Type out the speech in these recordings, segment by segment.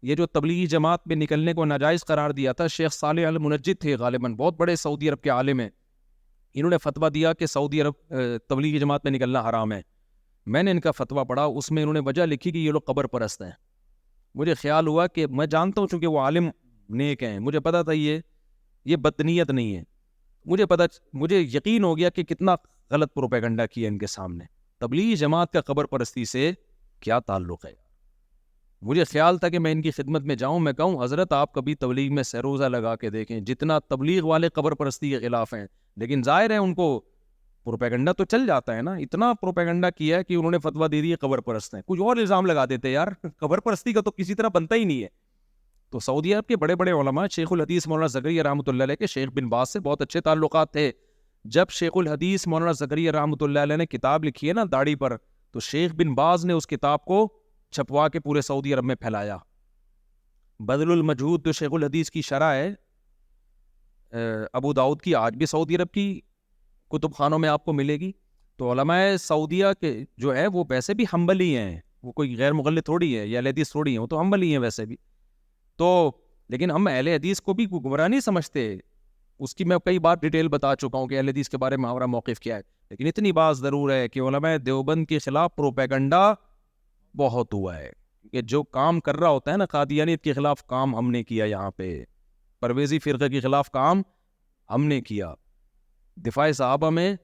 یہ جو تبلیغی جماعت میں نکلنے کو ناجائز قرار دیا تھا، شیخ صالح المنجد تھے غالباً، بہت بڑے سعودی عرب کے عالم ہیں، انہوں نے فتویٰ دیا کہ سعودی عرب تبلیغی جماعت میں نکلنا حرام ہے. میں نے ان کا فتویٰ پڑھا، اس میں انہوں نے وجہ لکھی کہ یہ لوگ قبر پرست ہیں. مجھے خیال ہوا کہ میں جانتا ہوں چونکہ وہ عالم نیک ہیں، مجھے پتا تھا یہ بدنیت نہیں ہے. مجھے یقین ہو گیا کہ کتنا غلط پروپیگنڈا کیا ان کے سامنے. تبلیغی جماعت کا قبر پرستی سے کیا تعلق ہے؟ مجھے خیال تھا کہ میں ان کی خدمت میں جاؤں، میں کہوں حضرت آپ کبھی تبلیغ میں سروزہ لگا کے دیکھیں، جتنا تبلیغ والے قبر پرستی کے خلاف ہیں، لیکن ظاہر ہے ان کو پروپیگنڈا تو چل جاتا ہے نا. اتنا پروپیگنڈا کیا ہے کہ انہوں نے فتویٰ دے دی قبر پرست ہیں. کچھ اور الزام لگا دیتے یار، قبر پرستی کا تو کسی طرح بنتا ہی نہیں ہے. تو سعودی عرب کے بڑے بڑے علماء، شیخ الحدیث مولانا زکریا رحمۃ اللہ علیہ کے شیخ بن باز سے بہت اچھے تعلقات تھے. جب شیخ الحدیث مولانا زکریا رحمۃ اللہ علیہ نے کتاب لکھی ہے نا داڑھی پر، تو شیخ بن باز نے اس کتاب کو چھپوا کے پورے سعودی عرب میں پھیلایا. بذل المجہود جو شیخ الحدیث کی شرح ہے ابو داؤد کی، آج بھی سعودی عرب کی کتب خانوں میں آپ کو ملے گی. تو علماء سعودیہ کے جو ہے وہ ویسے بھی حنبلی ہیں، وہ کوئی غیر مغلط تھوڑی ہے یا اہل حدیث تھوڑی ہیں، وہ تو حنبلی ہیں ویسے بھی. تو لیکن ہم اہل حدیث کو بھی گمراہ نہیں سمجھتے، اس کی میں کئی بار ڈیٹیل بتا چکا ہوں کہ اہل حدیث کے بارے میں ہمارا موقف کیا ہے. لیکن اتنی بات ضرور ہے کہ علماء دیوبند کے خلاف پروپیگنڈا بہت ہوا ہے، کہ جو کام کر رہا ہوتا ہے نا قادیانیت کے خلاف کام ہم نے کیا، یہاں پہ پرویزی فرقے کے خلاف کام ہم نے کیا، دفاع صحابہ میں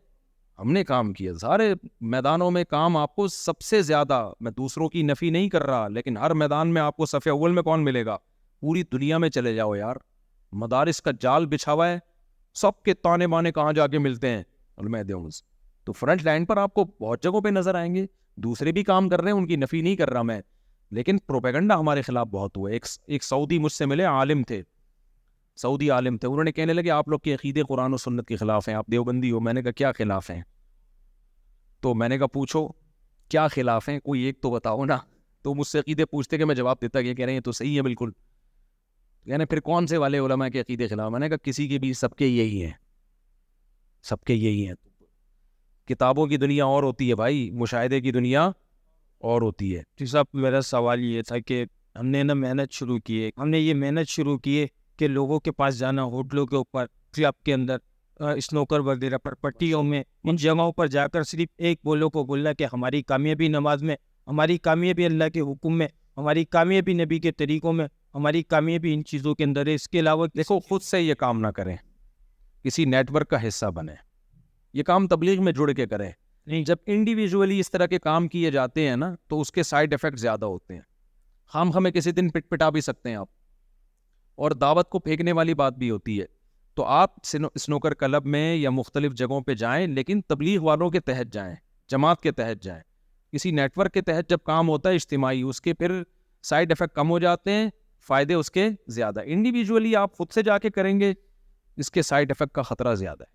ہم نے کام کیا، سارے میدانوں میں کام. آپ کو سب سے زیادہ، میں دوسروں کی نفی نہیں کر رہا، لیکن ہر میدان میں آپ کو صف اول میں کون ملے گا؟ پوری دنیا میں چلے جاؤ یار، مدارس کا جال بچھا ہوا ہے، سب کے تانے بانے کہاں جا کے ملتے ہیں؟ علماء دیوبند. تو فرنٹ لائن پر آپ کو بہت جگہوں پہ نظر آئیں گے، دوسرے بھی کام کر رہے ہیں، ان کی نفی نہیں کر رہا میں، لیکن پروپیگنڈا ہمارے خلاف بہت ہوا ہے. ایک سعودی مجھ سے ملے، عالم تھے، سعودی عالم تھے، انہوں نے کہنے لگے آپ لوگ کے عقیدے قرآن و سنت کے خلاف ہیں، آپ دیوبندی ہو. میں نے کہا کیا خلاف ہیں؟ تو میں نے کہا پوچھو کیا خلاف ہیں، کوئی ایک تو بتاؤ نا. تو مجھ سے عقیدے پوچھتے کہ میں جواب دیتا کہ کہہ رہے ہیں تو صحیح ہے بالکل. یعنی پھر کون سے والے علماء کے عقیدے خلاف؟ میں نے کہا کسی کے بھی، سب کے یہی ہیں، سب کے یہی ہیں. کتابوں کی دنیا اور ہوتی ہے بھائی، مشاہدے کی دنیا اور ہوتی ہے. جی صاحب، میرا سوال یہ تھا کہ ہم نے محنت شروع کی ہے، ہم نے یہ محنت شروع کی ہے کہ لوگوں کے پاس جانا، ہوٹلوں کے اوپر، کلب کے اندر، اسنوکر وغیرہ پر، پٹیوں میں، ان جگہوں پر جا کر صرف ایک بولوں کو بولنا کہ ہماری کامیابی نماز میں، ہماری کامیابی اللہ کے حکم میں، ہماری کامیابی نبی کے طریقوں میں، ہماری کامیابی ان چیزوں کے اندر ہے. اس کے علاوہ دیکھو خود سے یہ کام نہ کریں، کسی نیٹ ورک کا حصہ بنیں، یہ کام تبلیغ میں جڑ کے کریں. نہیں، جب انڈیویجولی اس طرح کے کام کیے جاتے ہیں نا تو اس کے سائیڈ ایفیکٹ زیادہ ہوتے ہیں. خام خامے کسی دن پٹ پٹا بھی سکتے ہیں آپ، اور دعوت کو پھینکنے والی بات بھی ہوتی ہے. تو آپ اسنوکر کلب میں یا مختلف جگہوں پہ جائیں، لیکن تبلیغ والوں کے تحت جائیں، جماعت کے تحت جائیں. کسی نیٹ ورک کے تحت جب کام ہوتا ہے اجتماعی، اس کے پھر سائیڈ ایفیکٹ کم ہو جاتے ہیں، فائدے اس کے زیادہ. انڈیویجولی آپ خود سے جا کے کریں گے، اس کے سائیڈ ایفیکٹ کا خطرہ زیادہ ہے.